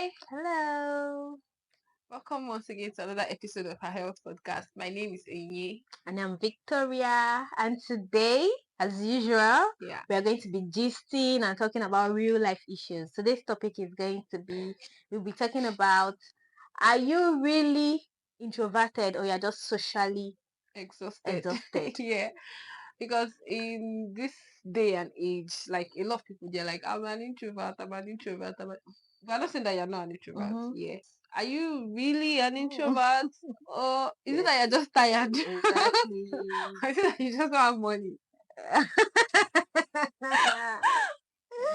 Hello. Welcome once again to another episode of our health podcast. My name is Enye. And I'm Victoria. And today, as usual, Yeah, we are going to be gisting and talking about real life issues. Today's topic is going to be we'll be talking about, are you really introverted or you're just socially exhausted. exhausted? Yeah, because in this day and age, like a lot of people, they're like, I'm an introvert, I'm an introvert. But I'm not saying that you're not an introvert. Mm-hmm. Yes. Are you really an Mm. introvert? Or is it Yes, that you're just tired? exactly. Or is it that you just don't have money?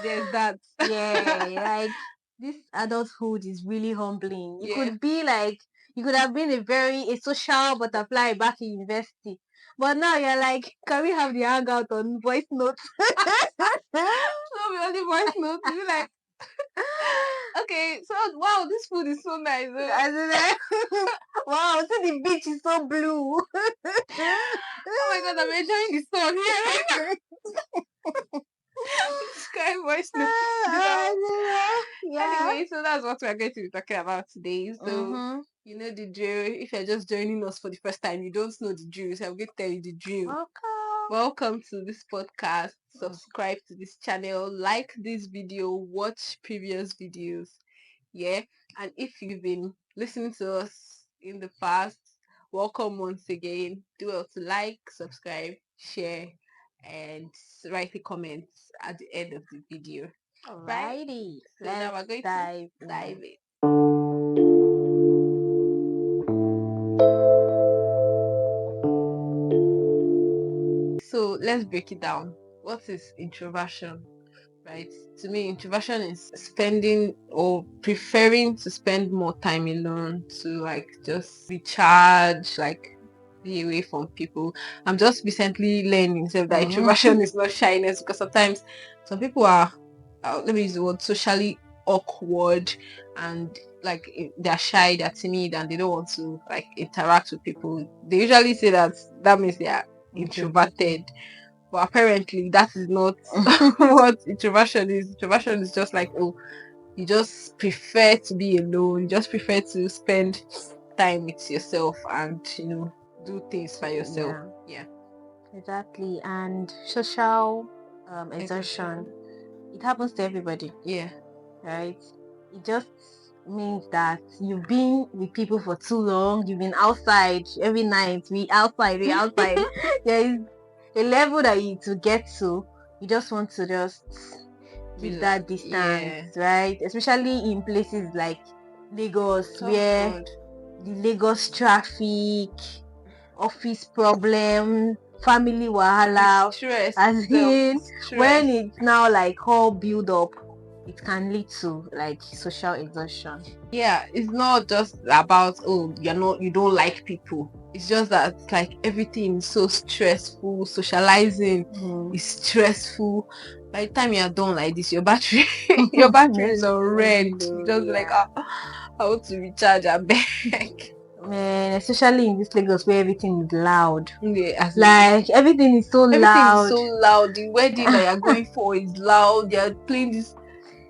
There's that. Yeah, like this adulthood is really humbling. You Yes. could be like, you could have been a social butterfly back in university, but now you're like, can we have the hangout on voice notes? So we only voice notes. You be like, okay, so wow, this food is so nice. As in, wow, see the beach is so blue. Oh my god, I'm enjoying the sun here. This kind of voice note. Yeah. Anyway, so that's what we're going to be talking about today. So Mm-hmm. you know the drill. If you're just joining us for the first time, you don't know the drill, so I'm going to tell you the drill. Welcome. Welcome to this podcast. Subscribe to this channel, like this video, watch previous videos. Yeah. And if you've been listening to us in the past, welcome once again. Do well to like, subscribe, share, and write a comment at the end of the video. Right? Alrighty, So now let's we're going to dive dive in. in. So let's break it down. What is introversion? Right? To me, introversion is spending or preferring to spend more time alone to like just recharge, like be away from people. I'm just recently learning that introversion is not shyness, because sometimes some people are, let me use the word, socially awkward, and like they're shy, they're timid, and they don't want to like interact with people. They usually say that means they are introverted, but apparently that is not what introversion is. Introversion is just like, oh, you just prefer to be alone, you just prefer to spend time with yourself and do things by yourself. Yeah, Yeah. exactly. And social exertion, Exhaustion. it happens to everybody, Yeah. right? It just means that you've been with people for too long, you've been outside every night, we outside. There is a level that you to get to, you just want to just keep that distance, Yeah. right? Especially in places like Lagos, Oh where god. the Lagos traffic, office problem, family wahala, Stress as self in stress. when it's now like all build up, it can lead to like social exhaustion. Yeah, it's not just about, oh, you don't like people. It's just that like everything is so stressful. Socializing Mm. is stressful. By the time you're done like this, your battery your battery is on red. You Low, just be like, yeah. I want to recharge and beg. Man, especially in this Lagos where everything is loud. Yeah, as in, Like everything is so everything is loud. so loud. The wedding that you're going for is loud. They're playing this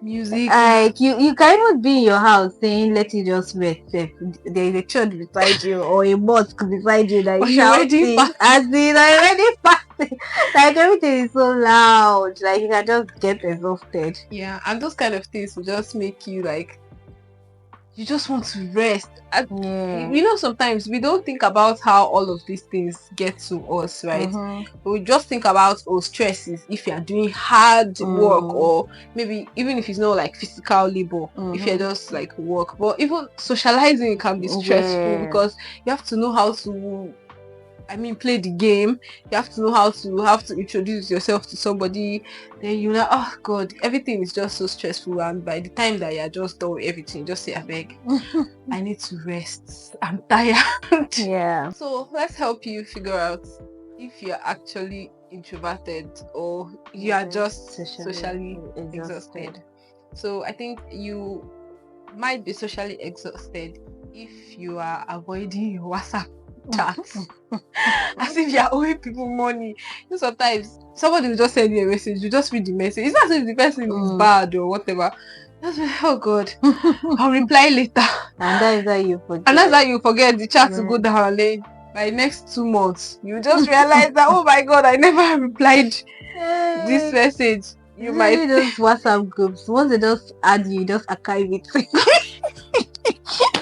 music. Like you can even be in your house saying let you just rest sef. There is a church beside you or a mosque beside you that Or is your wedding shouting party. as in already fasting. Like everything is so loud, like you can just get exhausted. Yeah, and those kind of things will just make you like, you just want to rest. And Yeah. sometimes we don't think about how all of these things get to us, right? Mm-hmm. We just think about, oh, stresses if you are doing hard work, Mm. or maybe even if it's not like physical labor, if you're Mm-hmm. just like work. But even socializing can be stressful, Yeah. because you have to know how to, play the game. You have to know how to introduce yourself to somebody. Then you're like, oh god, everything is just so stressful. And by the time that you're just done with everything, just say, I beg, I need to rest. I'm tired. Yeah. So let's help you figure out if you're actually introverted or you You're are just just socially socially exhausted. exhausted. So I think you might be socially exhausted if you are avoiding your WhatsApp chats. As if you're owing people money. Sometimes somebody will just send you a message, you just read the message. It's not as if the person is bad or whatever. Just be, oh God, I'll reply later. And that is how you forget. And that's how you forget the chat to go down. And then by next 2 months, you just realize that, oh my God, I never replied this message. You might those WhatsApp groups. Once they just add you, just archive it.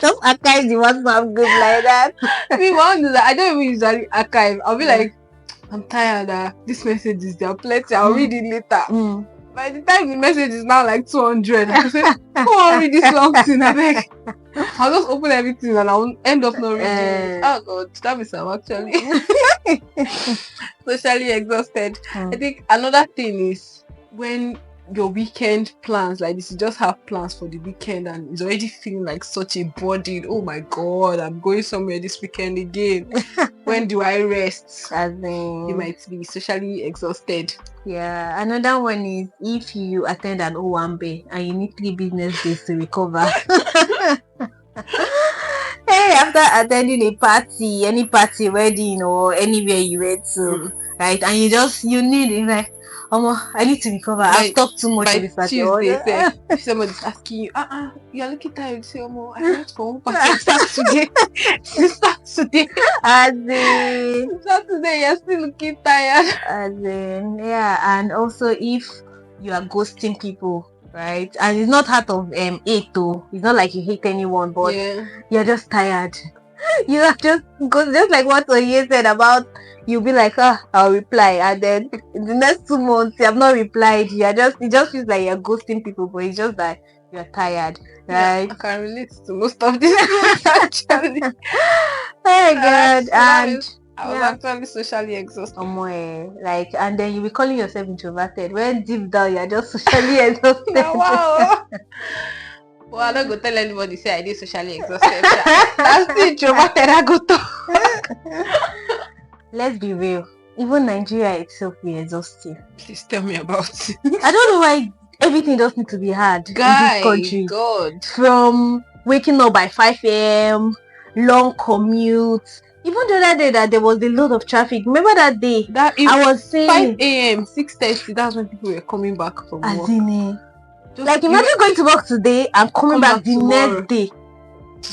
Just archive the WhatsApp group like that. Me, one is that I don't even usually archive. I'll be like, I'm tired. This message is there plenty. I'll read it later. By the time the message is now like 200, I say, who won't read this long thing? I beg. I'll just open everything and I'll end up not reading it. Oh God, that means I'm actually socially exhausted. I think another thing is when your weekend plans, like this, you just have plans for the weekend and it's already feeling like such a burden. Oh my God, I'm going somewhere this weekend again. When do I rest? You might be socially exhausted. Yeah, another one is if you attend an Owambe and you need 3 business days to recover. Hey, after attending a party, any party, wedding or anywhere you went to, right? And you need it, like, I need to recover. I've talked too much by in this party. Tuesday, if somebody's asking you, you're looking tired, you say, I went for one party. Start today. Start today. Start today, you're still looking tired. Yeah, and also if you are ghosting people, right? And it's not out of hate though. It's not like you hate anyone, but you're just tired. You are just like what Oye said about you'll be like, I'll reply, and then in the next 2 months you have not replied. It just feels like you're ghosting people, but it's just that you're tired, right? Yeah, I can relate to most of this actually. Oh my God. And I was actually socially exhausted. And then you'll be calling yourself introverted when deep down you're just socially exhausted. Wow. Well, I don't go tell anybody say I did socially exhausted. That's the introverted I go to. Let's be real. Even Nigeria itself will exhaust you. Please tell me about it. I don't know why everything just needs to be hard in this country. God. From waking up by 5 a.m., long commutes. Even the other day that there was a lot of traffic. Remember that day? I was saying 5 a.m., 6:30. That's when people were coming back from work. Like imagine going to work today and coming back the next day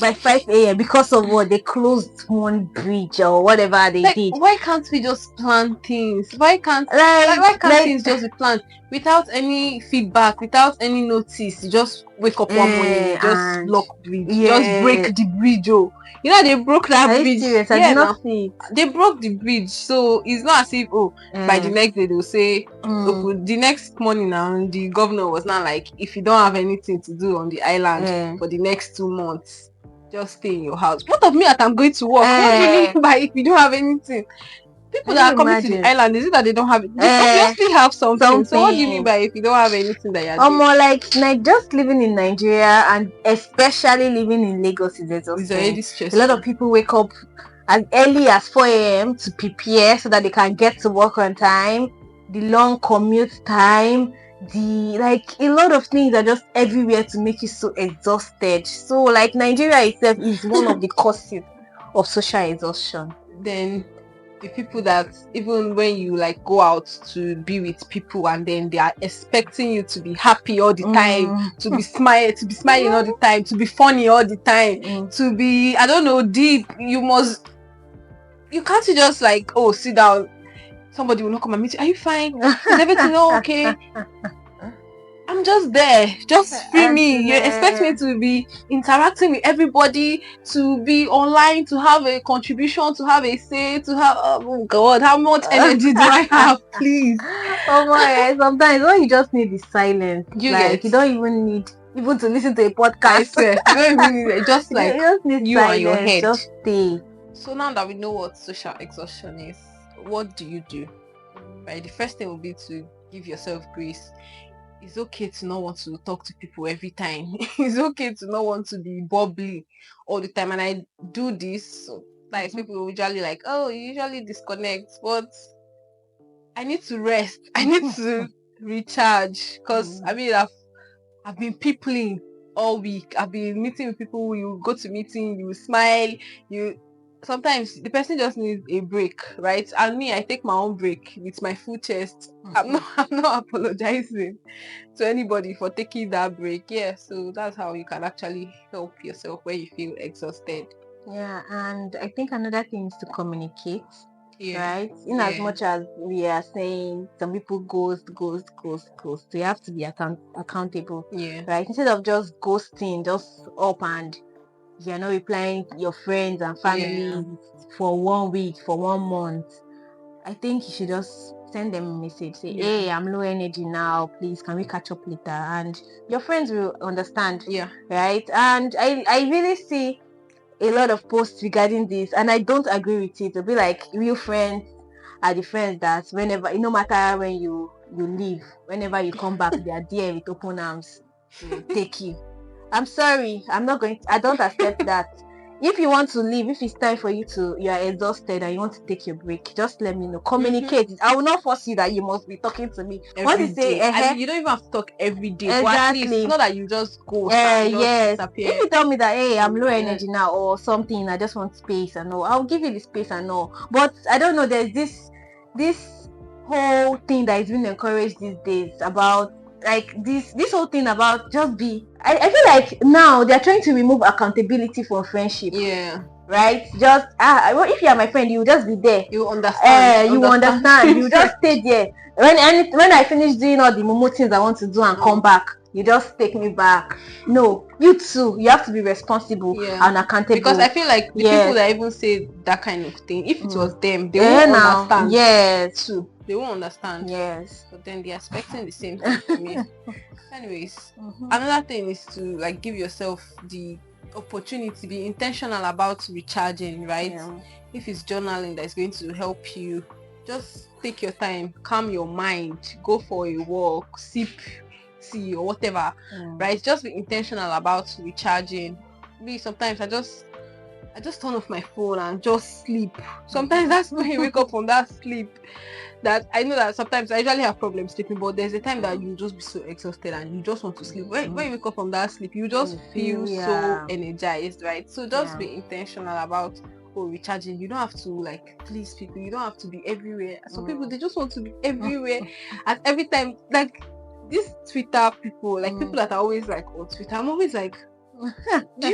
by 5 a.m. because of what they closed one bridge or whatever they did. Why can't we just plan things? Why can't things just be planned without any feedback, without any notice? You just wake up one morning, you just block bridge, just break the bridge. You know they broke that bridge. Serious? I did not see it. They broke the bridge, so it's not as if by the next day they'll say the next morning now the governor was not like, if you don't have anything to do on the island for the next 2 months, just stay in your house. What of me that I'm going to work? What do you mean by if you don't have anything? People that are coming to the island, is it that they don't have it? They obviously have something. So what do you mean by if you don't have anything that you're doing? More like just living in Nigeria and especially living in Lagos is exhausting. It's already stressful. A lot of people wake up as early as 4 a.m. to prepare so that they can get to work on time. The long commute time, a lot of things are just everywhere to make you so exhausted. So like Nigeria itself is one of the causes of social exhaustion. Then the people that even when you like go out to be with people and then they are expecting you to be happy all the time, to be smiling all the time, to be funny all the time, to be, I don't know, deep. You can't just like, sit down. Somebody will not come and meet you. Are you fine? Is everything okay? I'm just there. Just free me. You expect me to be interacting with everybody, to be online, to have a contribution, to have a say, to have, oh God, how much energy do I have? Please. Sometimes all you just need is silence. You don't even need even to listen to a podcast. I swear. You don't even need it. Just like just need you silence, and your head. Just stay. So now that we know what social exhaustion is, what do you do? Right? The first thing will be to give yourself grace. It's okay to not want to talk to people every time. It's okay to not want to be bubbly all the time. And I do this. So people usually like, you usually disconnect. But I need to rest. I need to recharge. Because I've been peopling all week. I've been meeting with people. You go to meeting, you smile, sometimes the person just needs a break, right? And me, I take my own break with my full chest. I'm not apologizing to anybody for taking that break. Yeah, so that's how you can actually help yourself when you feel exhausted. Yeah, and I think another thing is to communicate, Yeah. right? In as much as we are saying some people ghost, they have to be accountable, Yeah. right? Instead of just ghosting, just up and you're not replying your friends and family for 1 week, for 1 month. I think you should just send them a message, say, hey, I'm low energy now, please can we catch up later? And your friends will understand, right? And I really see a lot of posts regarding this, and I don't agree with it. It'll be like real friends are the friends that whenever, no matter when you leave, whenever you come back, they are there with open arms to take you. I'm sorry, I don't accept that. If you want to leave, if it's time for you are exhausted and you want to take your break, just let me know. Communicate. I will not force you that you must be talking to me. Once you say, I mean, you don't even have to talk every day. Exactly. But at least, not that you just go and just disappear. If you tell me that, hey, I'm low energy now or something, I just want space and all, I'll give you the space and all. But I don't know, there's this whole thing that is being encouraged these days about like this whole thing about just be. I feel like now they're trying to remove accountability for friendship. Yeah. Right? Just if you are my friend, you will just be there. You understand. You understand. You just stay there. When I finish doing all the momo things I want to do and come back, you just take me back. No, you too. You have to be responsible and accountable. Because I feel like the people that even say that kind of thing, if it was them, they won't understand. Yes. Too. They won't understand. Yes. But then they're expecting the same thing from me. Anyways, another thing is to like give yourself the opportunity, be intentional about recharging, right? If it's journaling that's going to help you, just take your time, calm your mind, go for a walk, sip tea or whatever, right? Just be intentional about recharging. Me, sometimes I just turn off my phone and just sleep. Sometimes that's when you wake up from that sleep. That I know that sometimes I usually have problems sleeping, but there's a time that you just be so exhausted and you just want to sleep. When you wake up from that sleep, you just feel so energized, right? So just be intentional about recharging. You don't have to like please people. You don't have to be everywhere. Some people, they just want to be everywhere at every time. Like these Twitter people, like people that are always like on Twitter, I'm always like, do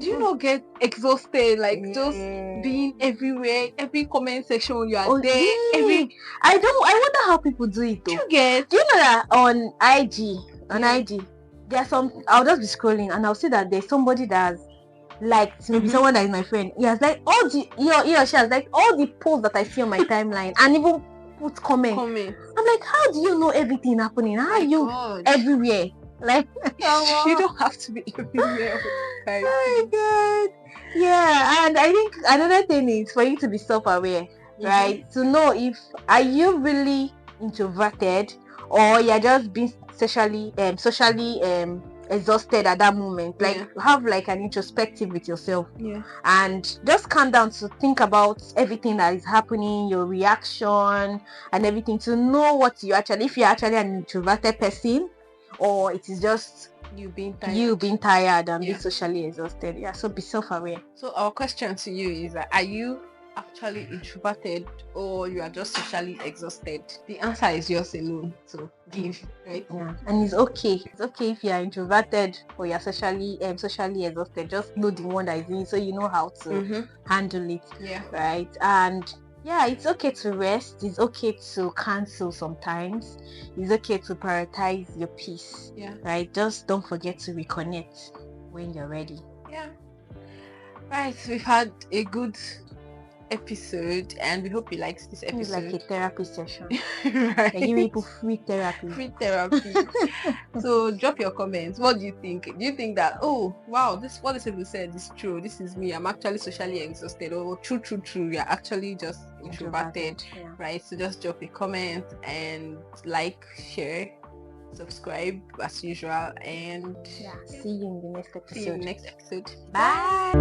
you not get exhausted, like just being everywhere, every comment section you are there, I wonder how people do it though. Do you know that on IG there's some, I'll just be scrolling and I'll see that there's somebody that's liked maybe someone that is my friend. He has like all the he or she has like all the posts that I see on my timeline and even put comments. I'm like, how do you know everything happening? How are you everywhere? Like you don't have to be everywhere. Oh my god. Yeah, and I think another thing is for you to be self-aware, right? To know if are you really introverted or you're just being socially exhausted at that moment. Like have like an introspective with yourself. And just calm down to think about everything that is happening, your reaction and everything, to know what you actually, if you're actually an introverted person or it is just you being tired and being socially exhausted. So be self-aware. So our question to you is that, are you actually introverted or you are just socially exhausted? The answer is yours alone, so give, right? And it's okay if you are introverted or you're socially exhausted. Just know the one that is in, so you know how to handle it, right? And it's okay to rest. It's okay to cancel sometimes. It's okay to prioritize your peace. Right? Just don't forget to reconnect when you're ready. Right. We've had a good episode and we hope you liked this episode. It's like a therapy session. Right. They give people free therapy. So drop your comments. What do you think? Do you think that, oh wow, what this people said is true, this is me, I'm actually socially exhausted, or true, you're actually just introverted. Right? So just drop a comment and like, share, subscribe as usual, and see you in the next episode. Bye.